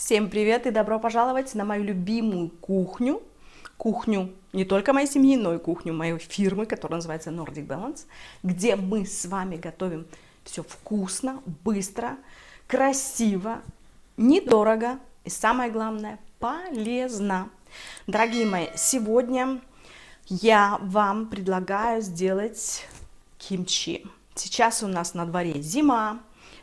Всем привет и добро пожаловать на мою любимую кухню. Кухню не только моей семьи, но и кухню моей фирмы, которая называется Nordic Balance, где мы с вами готовим все вкусно, быстро, красиво, недорого и, самое главное, полезно. Дорогие мои, сегодня я вам предлагаю сделать кимчи. Сейчас у нас на дворе зима,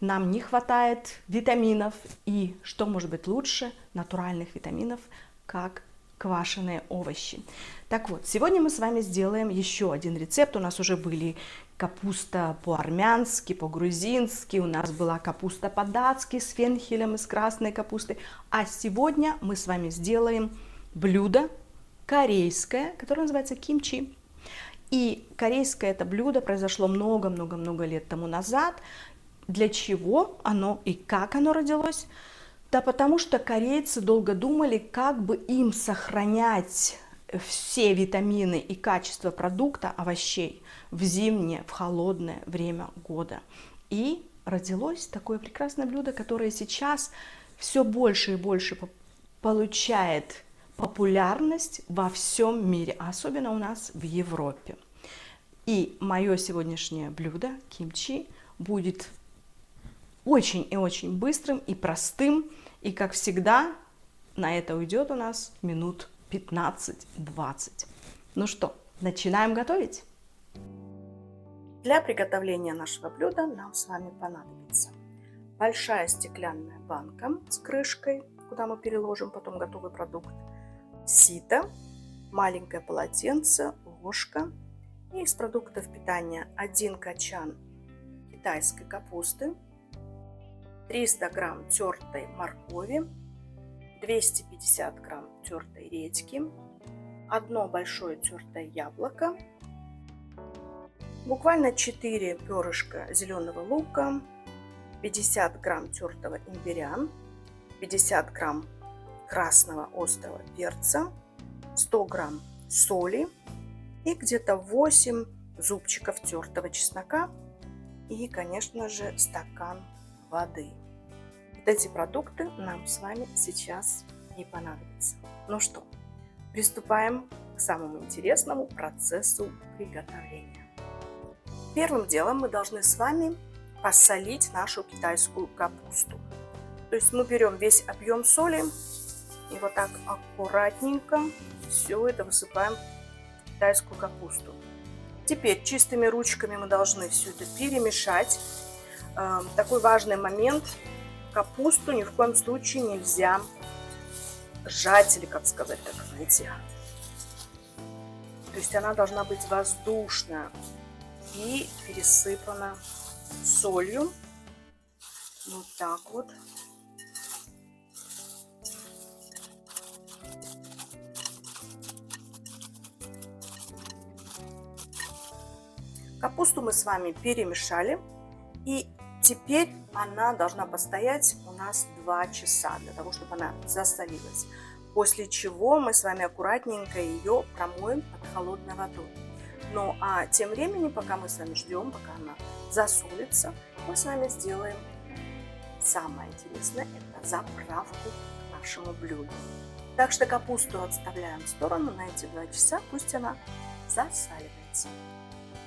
нам не хватает витаминов, и что может быть лучше натуральных витаминов, как квашеные овощи. Так вот, сегодня мы с вами сделаем еще один рецепт. У нас уже были капуста по-армянски, по-грузински, у нас была капуста по-датски с фенхелем из красной капусты. А сегодня мы с вами сделаем блюдо корейское, которое называется кимчи. И корейское это блюдо произошло много-много-много лет тому назад. Для чего оно и как оно родилось? Да потому что корейцы долго думали, как бы им сохранять все витамины и качество продукта овощей в зимнее, в холодное время года. И родилось такое прекрасное блюдо, которое сейчас все больше и больше получает популярность во всем мире, а особенно у нас в Европе. И мое сегодняшнее блюдо кимчи будет очень и очень быстрым и простым. И, как всегда, на это уйдет у нас минут 15-20. Ну что, начинаем готовить? Для приготовления нашего блюда нам с вами понадобится большая стеклянная банка с крышкой, куда мы переложим потом готовый продукт, сито, маленькое полотенце, ложка. И из продуктов питания 1 качан китайской капусты, 300 грамм тертой моркови, 250 грамм тертой редьки, 1 большое тертое яблоко, буквально 4 перышка зеленого лука, 50 грамм тертого имбиря, 50 грамм красного острого перца, 100 грамм соли и где-то 8 зубчиков тертого чеснока и, конечно же, стакан воды. Вот эти продукты нам с вами сейчас не понадобятся. Ну что, приступаем к самому интересному процессу приготовления. Первым делом мы должны с вами посолить нашу китайскую капусту. То есть мы берем весь объем соли и вот так аккуратненько все это высыпаем в китайскую капусту. Теперь чистыми ручками мы должны все это перемешать. Такой важный момент: капусту ни в коем случае нельзя сжать, или как сказать, так знаете. То есть она должна быть воздушная и пересыпана солью. Вот так вот. Капусту мы с вами перемешали. И теперь она должна постоять у нас 2 часа, для того, чтобы она засолилась. После чего мы с вами аккуратненько ее промоем под холодной водой. Ну а тем временем, пока мы с вами ждем, пока она засолится, мы с вами сделаем самое интересное, это заправку к нашему блюду. Так что капусту отставляем в сторону на эти 2 часа, пусть она засаливается.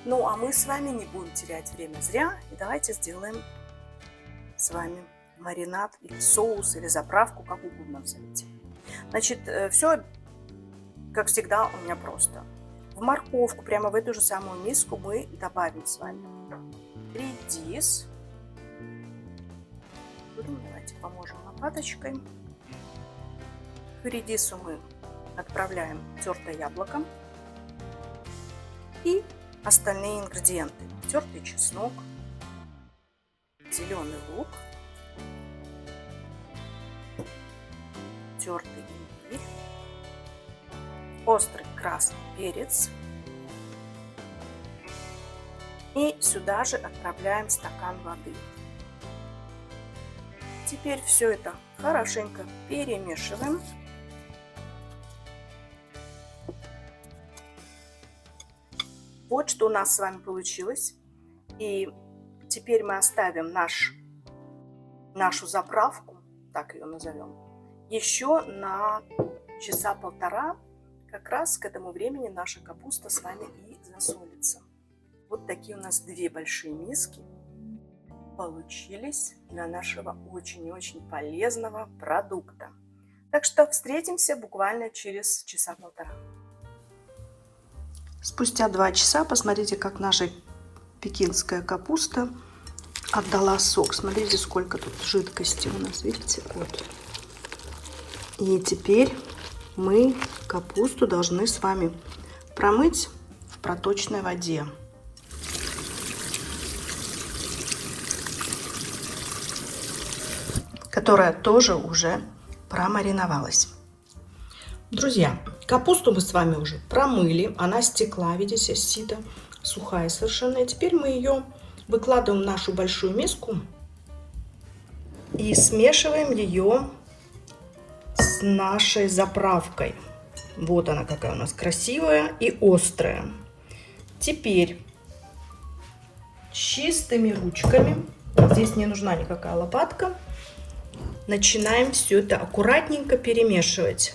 Ну, а мы с вами не будем терять время зря, и давайте сделаем с вами маринад или соус, или заправку, как угодно назовите. Значит, все, как всегда, у меня просто. В морковку, прямо в эту же самую миску, мы добавим с вами редис. Давайте поможем лопаточкой. К редису мы отправляем тертое яблоко и остальные ингредиенты: тертый чеснок, зеленый лук, тертый имбирь, острый красный перец. И сюда же отправляем стакан воды. Теперь все это хорошенько перемешиваем. Вот что у нас с вами получилось. И теперь мы оставим нашу заправку, так ее назовем, Еще на часа полтора как раз к этому времени наша капуста с вами и засолится. Вот такие у нас две большие миски получились для нашего очень и очень полезного продукта. Так что встретимся буквально через часа полтора. Спустя 2 часа посмотрите, как наша пекинская капуста отдала сок. Смотрите, сколько тут жидкости у нас, видите? Вот. И теперь мы капусту должны с вами промыть в проточной воде. Которая тоже уже промариновалась. Друзья, капусту мы с вами уже промыли. Она стекла, видите, сито, сухая совершенно. И теперь мы ее выкладываем в нашу большую миску и смешиваем ее с нашей заправкой. Вот она какая у нас красивая и острая. Теперь чистыми ручками, здесь не нужна никакая лопатка, начинаем все это аккуратненько перемешивать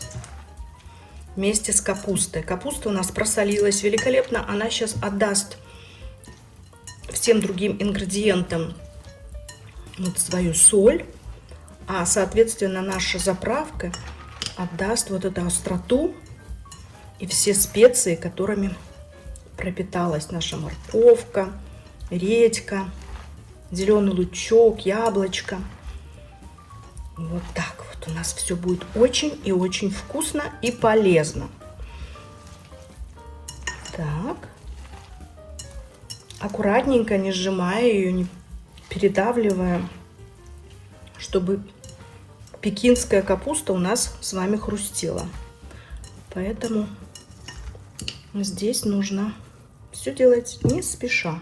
вместе с капустой. Капуста у нас просолилась великолепно. Она сейчас отдаст всем другим ингредиентам вот свою соль. А, соответственно, наша заправка отдаст вот эту остроту и все специи, которыми пропиталась наша морковка, редька, зеленый лучок, яблочко. Вот так вот у нас все будет очень и очень вкусно и полезно. Так. Аккуратненько, не сжимая ее, не передавливая, чтобы пекинская капуста у нас с вами хрустела. Поэтому здесь нужно все делать не спеша.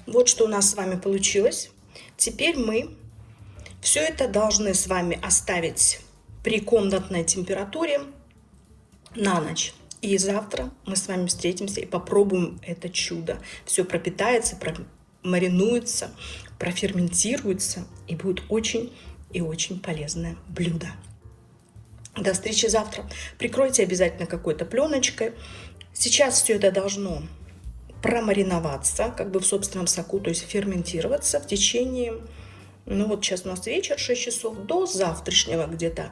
Вот что у нас с вами получилось. Теперь мы все это должны с вами оставить при комнатной температуре на ночь. И завтра мы с вами встретимся и попробуем это чудо. Все пропитается, маринуется, проферментируется и будет очень и очень полезное блюдо. До встречи завтра. Прикройте обязательно какой-то пленочкой. Сейчас все это должно промариноваться, как бы в собственном соку, то есть ферментироваться в течение, ну вот сейчас у нас вечер, 6 часов, до завтрашнего где-то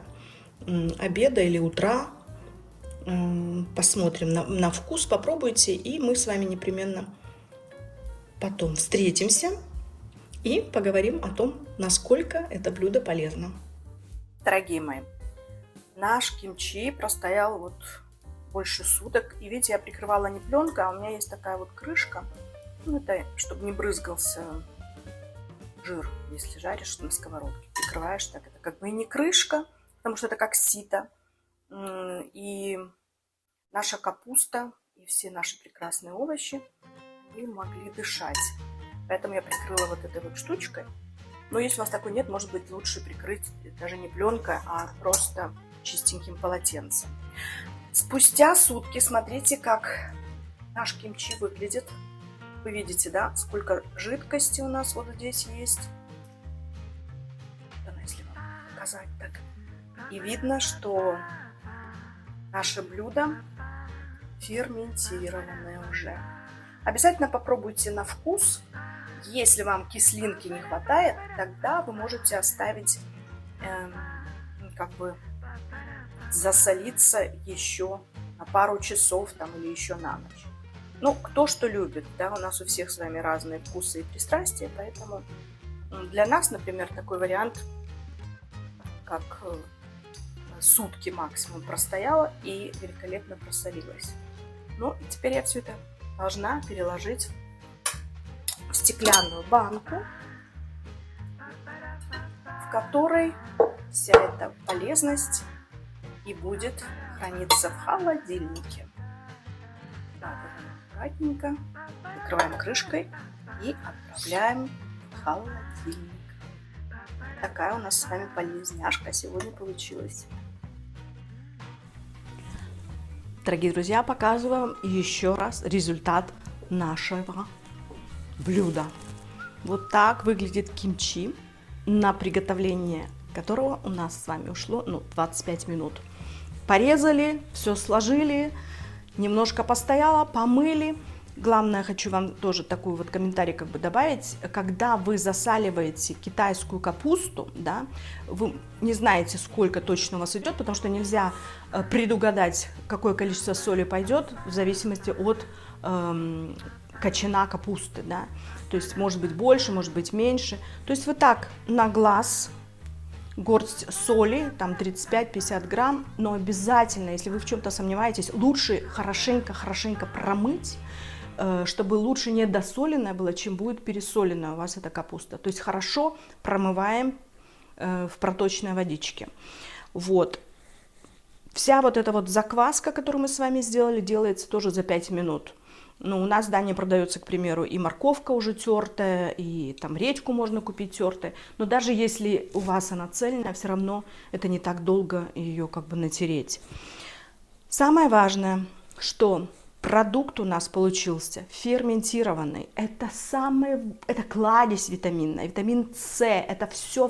обеда или утра. Посмотрим на вкус, попробуйте, и мы с вами непременно потом встретимся и поговорим о том, насколько это блюдо полезно. Дорогие мои, наш кимчи простоял вот больше суток. И видите, я прикрывала не пленкой, а у меня есть такая вот крышка. Ну, это чтобы не брызгался жир, если жаришь на сковородке. Прикрываешь так, это как бы и не крышка, потому что это как сито. И наша капуста и все наши прекрасные овощи и могли дышать. Поэтому я прикрыла вот этой вот штучкой. Но если у вас такой нет, может быть, лучше прикрыть даже не пленкой, а просто чистеньким полотенцем. Спустя сутки смотрите, как наш кимчи выглядит. Вы видите, да, сколько жидкости у нас вот здесь есть. Если вам показать так. И видно, что наше блюдо ферментированное уже. Обязательно попробуйте на вкус. Если вам кислинки не хватает, тогда вы можете оставить, как бы засолиться еще на пару часов там, или еще на ночь. Ну, кто что любит, да, у нас у всех с вами разные вкусы и пристрастия, поэтому для нас, например, такой вариант, как сутки максимум простояла и великолепно просолилась. Ну, и теперь я все это должна переложить в стеклянную банку, в которой вся эта полезность и будет храниться в холодильнике. Так, аккуратненько закрываем крышкой и отправляем в холодильник. Такая у нас с вами полезняшка сегодня получилась. Дорогие друзья, показываю еще раз результат нашего блюда. Вот так выглядит кимчи. На приготовление которого у нас с вами ушло 25 минут. Порезали, все сложили, немножко постояло, помыли. Главное, хочу вам тоже такой вот комментарий добавить. Когда вы засаливаете китайскую капусту, да, вы не знаете, сколько точно у вас идет, потому что нельзя предугадать, какое количество соли пойдет в зависимости от кочана капусты, да. То есть может быть больше, может быть меньше. То есть вы так на глаз, горсть соли, там 35-50 грамм, но обязательно, если вы в чем-то сомневаетесь, лучше хорошенько промыть, чтобы лучше недосоленная была, чем будет пересоленная у вас эта капуста. То есть хорошо промываем в проточной водичке. Вот. Вся вот эта вот закваска, которую мы с вами сделали, делается тоже за 5 минут. Ну, у нас в Дании продается, к примеру, и морковка уже тертая, и там редьку можно купить тертая. Но даже если у вас она цельная, все равно это не так долго ее натереть. Самое важное, что продукт у нас получился ферментированный. Это кладезь витаминная, витамин С. Это все,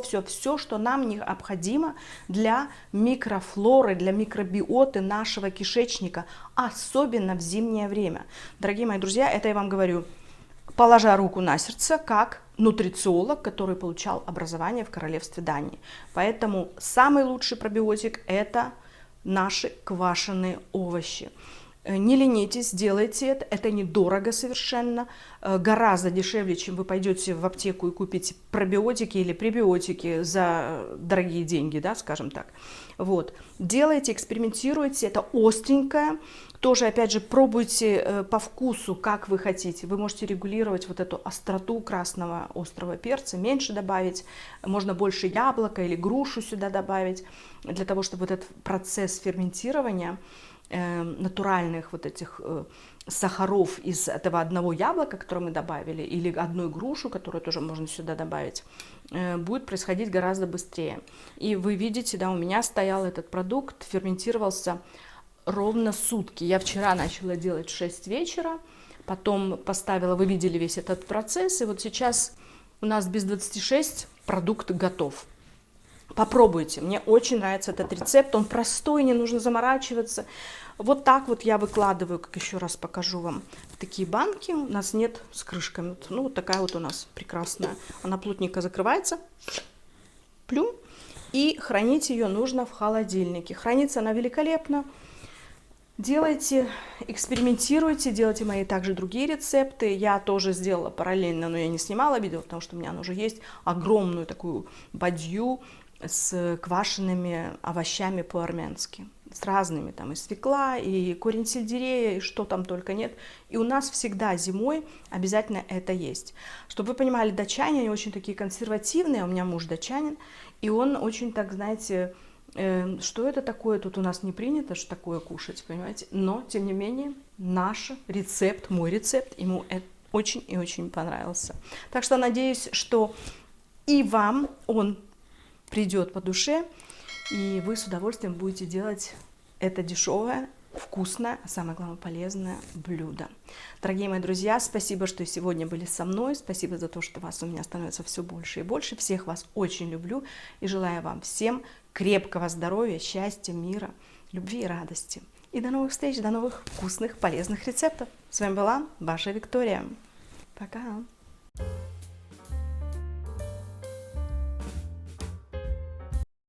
что нам необходимо для микрофлоры, для микробиоты нашего кишечника, особенно в зимнее время. Дорогие мои друзья, это я вам говорю, положа руку на сердце, как нутрициолог, который получал образование в королевстве Дании. Поэтому самый лучший пробиотик – это наши квашеные овощи. Не ленитесь, делайте это недорого совершенно, гораздо дешевле, чем вы пойдете в аптеку и купите пробиотики или пребиотики за дорогие деньги, да, скажем так. Вот. Делайте, экспериментируйте, это остренькое, тоже, опять же, пробуйте по вкусу, как вы хотите. Вы можете регулировать вот эту остроту красного острого перца, меньше добавить, можно больше яблока или грушу сюда добавить, для того, чтобы вот этот процесс ферментирования натуральных вот этих сахаров из этого одного яблока, которое мы добавили, или одной грушу, которую тоже можно сюда добавить, будет происходить гораздо быстрее. И вы видите, да, у меня стоял этот продукт, ферментировался ровно сутки. Я вчера начала делать в 6 вечера, потом поставила, вы видели весь этот процесс, и вот сейчас у нас без 26 продукт готов. Попробуйте, мне очень нравится этот рецепт, он простой, не нужно заморачиваться. Вот так вот я выкладываю, как еще раз покажу вам, в такие банки, у нас нет с крышками. Ну, вот такая вот у нас прекрасная, она плотненько закрывается, плюм, и хранить ее нужно в холодильнике. Хранится она великолепно. Делайте, экспериментируйте, делайте мои также другие рецепты. Я тоже сделала параллельно, но я не снимала видео, потому что у меня уже есть огромную такую бадью с квашенными овощами по-армянски. С разными, там и свекла, и корень сельдерея, и что там только нет. И у нас всегда зимой обязательно это есть. Чтобы вы понимали, датчане, они очень такие консервативные, у меня муж датчанин, и он очень так, знаете, что это такое, тут у нас не принято что такое кушать, понимаете, но, тем не менее, наш рецепт, мой рецепт, ему очень и очень понравился. Так что надеюсь, что и вам он придет по душе, и вы с удовольствием будете делать это дешевое, вкусное, а самое главное полезное блюдо. Дорогие мои друзья, спасибо, что сегодня были со мной, спасибо за то, что вас у меня становится все больше и больше. Всех вас очень люблю и желаю вам всем крепкого здоровья, счастья, мира, любви и радости. И до новых встреч, до новых вкусных, полезных рецептов. С вами была ваша Виктория. Пока!